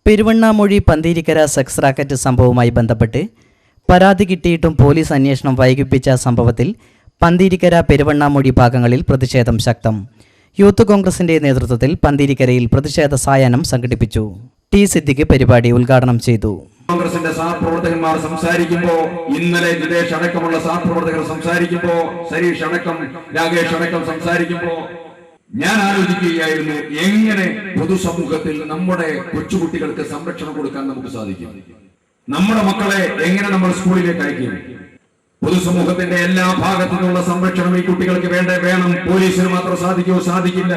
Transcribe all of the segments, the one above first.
Peruvannamuzhi പന്തീരിക്കര sex racket സംഭവവുമായി ബന്ധപ്പെട്ട് പരാതി കിട്ടിയിട്ടും പോലീസ് അന്വേഷണം വൈകിപ്പിച്ച സംഭവത്തിൽ പന്തീരിക്കര പെരുവണ്ണാമൊഴി ഭാഗങ്ങളിൽ പ്രതിഷേധം ശക്തം. യൂത്ത് കോൺഗ്രസിന്റെ നേതൃത്വത്തിൽ പന്തീരിക്കരയിൽ പ്രതിഷേധ സായാഹ്നം സംഘടിപ്പിച്ചു. ടി സിദ്ദിഖ് പരിപാടി ഉദ്ഘാടനം ചെയ്തു. കോൺഗ്രസിന്റെ സഹപ്രവർത്തകന്മാർ സംസാരിക്കുമ്പോൾ, ഇന്നലെ ജിതേഷ് അടക്കമുള്ള സഹപ്രവർത്തകർ സംസാരിക്കുമ്പോൾ, സരീഷ് അടക്കം രാകേഷ് അടക്കം സംസാരിക്കുമ്പോൾ ഞാൻ ആലോചിക്കുകയായിരുന്നു, എങ്ങനെ പൊതുസമൂഹത്തിൽ നമ്മുടെ കൊച്ചുകുട്ടികൾക്ക് സംരക്ഷണം കൊടുക്കാൻ നമുക്ക് സാധിക്കും? നമ്മുടെ മക്കളെ എങ്ങനെ നമ്മൾ സ്കൂളിലേക്ക് അയക്കും? പൊതുസമൂഹത്തിന്റെ എല്ലാ ഭാഗത്തു നിന്നുള്ള സംരക്ഷണം ഈ കുട്ടികൾക്ക് വേണം. പോലീസിന് മാത്രം സാധിക്കില്ല.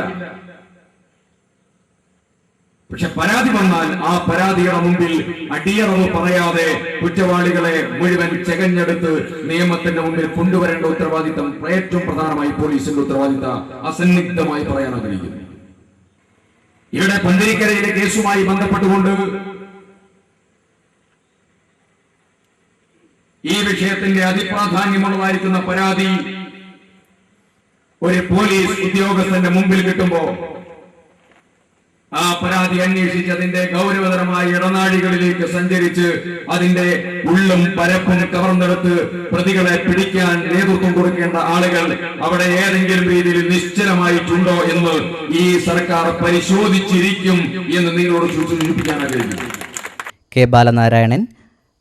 പക്ഷെ പരാതി വന്നാൽ ആ പരാതിയുടെ മുമ്പിൽ അടിയറവ് പറയാതെ കുറ്റവാളികളെ മുഴുവൻ ചെകഞ്ഞെടുത്ത് നിയമത്തിന്റെ മുമ്പിൽ കൊണ്ടുവരേണ്ട ഉത്തരവാദിത്തം ഏറ്റവും പ്രധാനമായി പോലീസിന്റെ ഉത്തരവാദിത്തം അസന്നിഗ്ധമായി പറയാൻ ആഗ്രഹിക്കുന്നു. ഇവിടെ പന്തീരിക്കരയിലെ കേസുമായി ബന്ധപ്പെട്ടുകൊണ്ട് ഈ വിഷയത്തിന്റെ അതിപ്രാധാന്യമുള്ളതായിരിക്കുന്ന പരാതി ഒരു പോലീസ് ഉദ്യോഗസ്ഥന്റെ മുമ്പിൽ കിട്ടുമ്പോ ആ പരാതി അന്വേഷിച്ച് അതിന്റെ ഗൗരവതരമായ ഇടനാഴികളിലേക്ക് സഞ്ചരിച്ച് അതിന്റെ ഉള്ളും പരപ്പും കവർന്നെടുത്ത് പ്രതികളെ പിടിക്കാൻ നേതൃത്വം കൊടുക്കേണ്ട ആളുകൾ അവിടെ ഏതെങ്കിലും രീതിയിൽ നിശ്ചലമായിട്ടുണ്ടോ എന്ന് ഈ സർക്കാർ പരിശോധിച്ചിരിക്കും എന്ന് നിങ്ങളോട് സൂചിപ്പിക്കാൻ ആഗ്രഹിക്കുന്നു. കെ ബാലനാരായണൻ,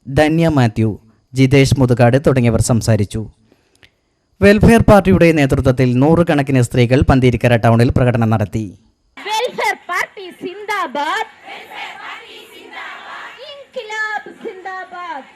ധന്യ മാത്യു, ജിതേഷ് മുതുകാട് തുടങ്ങിയവർ സംസാരിച്ചു. വെൽഫെയർ പാർട്ടിയുടെ നേതൃത്വത്തിൽ നൂറുകണക്കിന് സ്ത്രീകൾ പന്തീരിക്കര ടൗണിൽ പ്രകടനം നടത്തി. വെൽഫെയർ പാർട്ടി സിന്ദാബാദ്, ഇൻക്ലാബ് സിന്ദാബാദ്,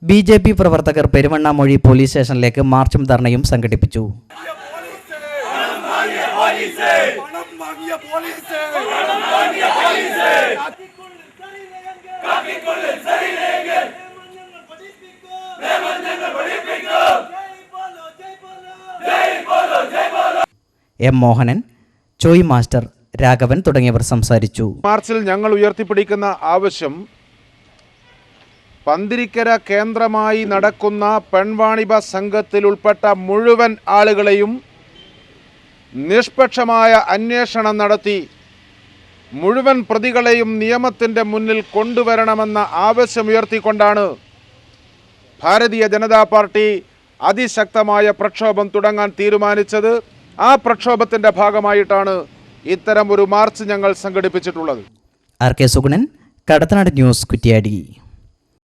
BJP പ്രവർത്തകർ പെരുവണ്ണാമൊഴി പോലീസ് സ്റ്റേഷനിലേക്ക് മാർച്ചും ധർണയും സംഘടിപ്പിച്ചു. എം മോഹനൻ, ചോയ് മാസ്റ്റർ, രാഘവൻ തുടങ്ങിയവർ സംസാരിച്ചു. മാർച്ചിൽ ഞങ്ങൾ ഉയർത്തിപ്പിടിക്കുന്ന ആവശ്യം പന്തീരിക്കര കേന്ദ്രമായി നടക്കുന്ന പെൺവാണിഭ സംഘത്തിൽ ഉൾപ്പെട്ട മുഴുവൻ ആളുകളെയും നിഷ്പക്ഷമായ അന്വേഷണം നടത്തി മുഴുവൻ പ്രതികളെയും നിയമത്തിൻ്റെ മുന്നിൽ കൊണ്ടുവരണമെന്ന ആവശ്യമുയർത്തിക്കൊണ്ടാണ് ഭാരതീയ ജനതാ പാർട്ടി അതിശക്തമായ പ്രക്ഷോഭം തുടങ്ങാൻ തീരുമാനിച്ചത്. ആ പ്രക്ഷോഭത്തിൻ്റെ ഭാഗമായിട്ടാണ് ഇത്തരം ഒരു മാർച്ച് ഞങ്ങൾ സംഘടിപ്പിച്ചിട്ടുള്ളത്. RK Sugunan, Kadathanad news, Kuttiadi.